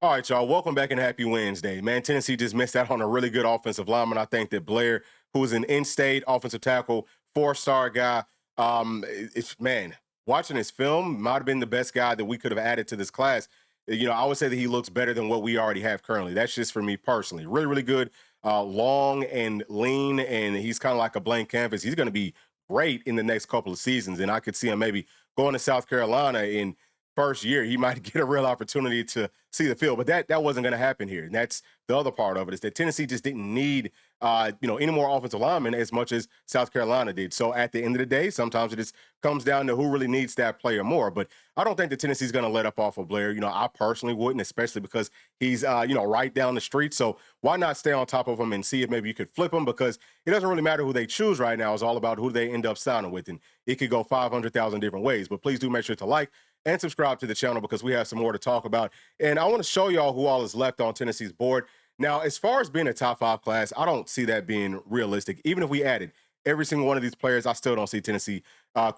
All right, y'all. Welcome back and happy Wednesday. Man, Tennessee just missed out on a really good offensive lineman. I think that Blair, who is an in-state offensive tackle, four-star guy, man, watching his film might have been the best guy that we could have added to this class. I would say that he looks better than what we already have currently. That's just for me personally. Really, really good, long and lean, and he's kind of like a blank canvas. He's going to be great in the next couple of seasons, and I could see him maybe going to South Carolina in first year, he might get a real opportunity to see the field. But that wasn't going to happen here. And that's the other part of it, is that Tennessee just didn't need any more offensive linemen as much as South Carolina did. So at the end of the day, sometimes it just comes down to who really needs that player more. But I don't think that Tennessee's going to let up off of Blair. I personally wouldn't, especially because he's right down the street. So why not stay on top of him and see if maybe you could flip him, because it doesn't really matter who they choose right now. It's all about who they end up signing with. And it could go 500,000 different ways. But please do make sure to like and subscribe to the channel, because we have some more to talk about. And I want to show y'all who all is left on Tennessee's board. Now, as far as being a top 5 class, I don't see that being realistic. Even if we added every single one of these players, I still don't see Tennessee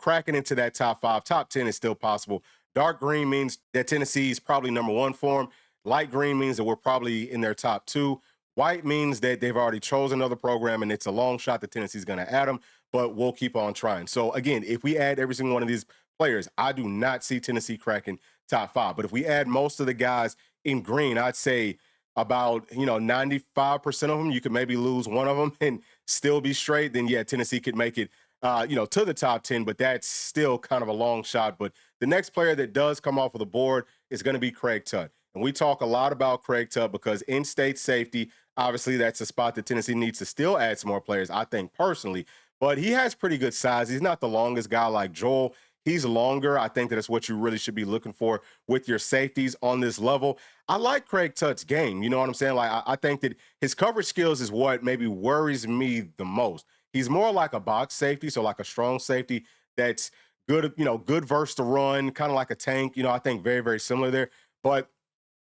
cracking into that top 5. Top 10 is still possible. Dark green means that Tennessee is probably number 1 for them. Light green means that we're probably in their top 2. White means that they've already chosen another program, and it's a long shot that Tennessee's going to add them, but we'll keep on trying. So, again, if we add every single one of these players, I do not see Tennessee cracking top 5. But if we add most of the guys in green, I'd say about 95% of them, you could maybe lose one of them and still be straight. Then yeah, Tennessee could make it to the top 10, but that's still kind of a long shot. But the next player that does come off of the board is going to be Craig Tutt. And we talk a lot about Craig Tutt because in-state safety, obviously that's a spot that Tennessee needs to still add some more players, I think personally. But he has pretty good size. He's not the longest guy like Joel. He's longer. I think that is what you really should be looking for with your safeties on this level. I like Craig Tutt's game. You know what I'm saying? Like, I think that his coverage skills is what maybe worries me the most. He's more like a box safety, so like a strong safety that's good, good versus the run, kind of like a tank. I think very, very similar there. But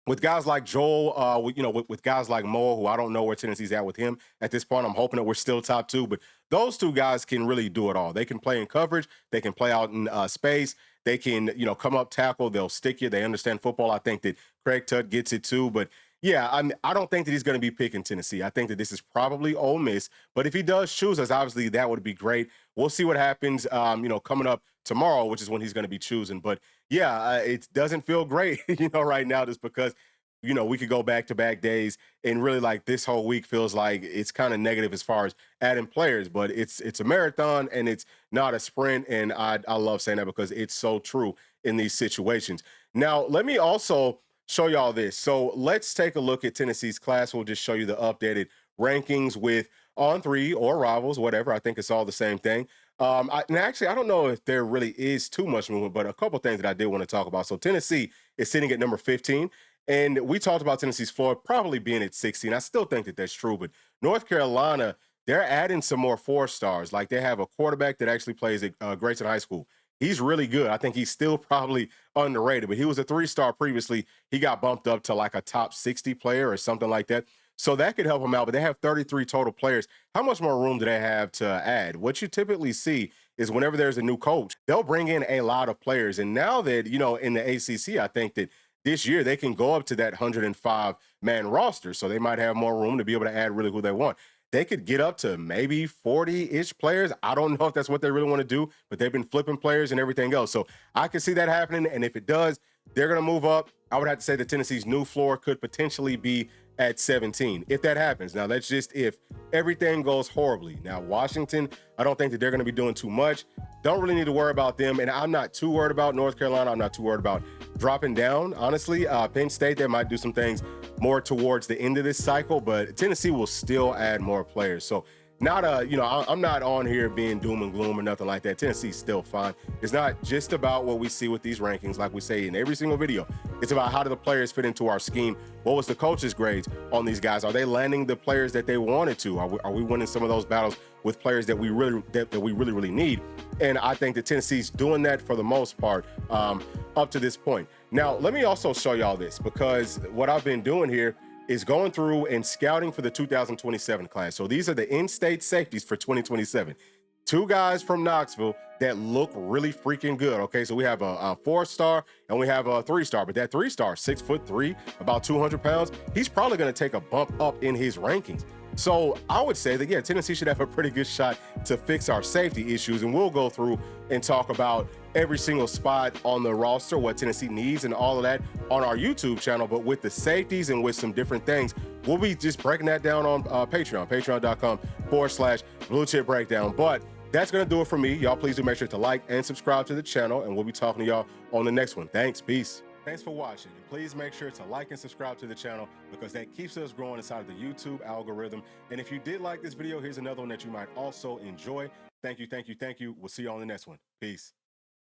with guys like Joel, with guys like Moore, who I don't know where Tennessee's at with him at this point. I'm hoping that we're still top 2, but those two guys can really do it all. They can play in coverage. They can play out in space. They can, come up tackle. They'll stick you. They understand football. I think that Craig Tutt gets it too. But yeah, I don't think that he's going to be picking Tennessee. I think that this is probably Ole Miss. But if he does choose us, obviously that would be great. We'll see what happens, coming up tomorrow, which is when he's going to be choosing. But yeah, it doesn't feel great, right now, just because, we could go back-to-back days, and really, like, this whole week feels like it's kind of negative as far as adding players. But it's a marathon, and it's not a sprint, and I love saying that because it's so true in these situations. Now, let me also show y'all this. So let's take a look at Tennessee's class. We'll just show you the updated rankings with On3 or Rivals, whatever. I think it's all the same thing. And actually, I don't know if there really is too much movement, but a couple things that I did want to talk about. So Tennessee is sitting at number 15. And we talked about Tennessee's floor probably being at 16. I still think that that's true. But North Carolina, they're adding some more 4-stars. Like, they have a quarterback that actually plays at Grayson High School. He's really good. I think he's still probably underrated, but he was a 3-star previously. He got bumped up to like a top 60 player or something like that. So that could help him out, but they have 33 total players. How much more room do they have to add? What you typically see is whenever there's a new coach, they'll bring in a lot of players. And now that, in the ACC, I think that this year they can go up to that 105-man roster. So they might have more room to be able to add really who they want. They could get up to maybe 40-ish players. I don't know if that's what they really want to do, but they've been flipping players and everything else. So I can see that happening, and if it does, they're going to move up. I would have to say that Tennessee's new floor could potentially be at 17, if that happens. Now, that's just if everything goes horribly. Now, Washington, I don't think that they're going to be doing too much. Don't really need to worry about them, and I'm not too worried about North Carolina. I'm not too worried about dropping down, honestly. Penn State, they might do some things more towards the end of this cycle, but Tennessee will still add more players. So not I'm not on here being doom and gloom or nothing like that. Tennessee's still fine. It's not just about what we see with these rankings, like we say in every single video. It's about how do the players fit into our scheme? What was the coach's grades on these guys? Are they landing the players that they wanted to? Are we winning some of those battles with players that we really need? And I think that Tennessee's doing that for the most part up to this point. Now, let me also show y'all this, because what I've been doing here is going through and scouting for the 2027 class. So these are the in-state safeties for 2027. two guys from Knoxville that look really freaking good. Okay, so we have a 4-star and we have a 3-star, but that 3-star, 6'3", about 200 pounds, he's probably going to take a bump up in his rankings. So I would say that, yeah, Tennessee should have a pretty good shot to fix our safety issues, and we'll go through and talk about every single spot on the roster, what Tennessee needs and all of that on our YouTube channel. But with the safeties and with some different things, we'll be just breaking that down on Patreon, patreon.com/Bluechip Breakdown. But that's going to do it for me. Y'all, please do make sure to like and subscribe to the channel, and we'll be talking to y'all on the next one. Thanks. Peace. Thanks for watching. And please make sure to like and subscribe to the channel because that keeps us growing inside the YouTube algorithm. And if you did like this video, here's another one that you might also enjoy. Thank you, thank you, thank you. We'll see you on the next one. Peace.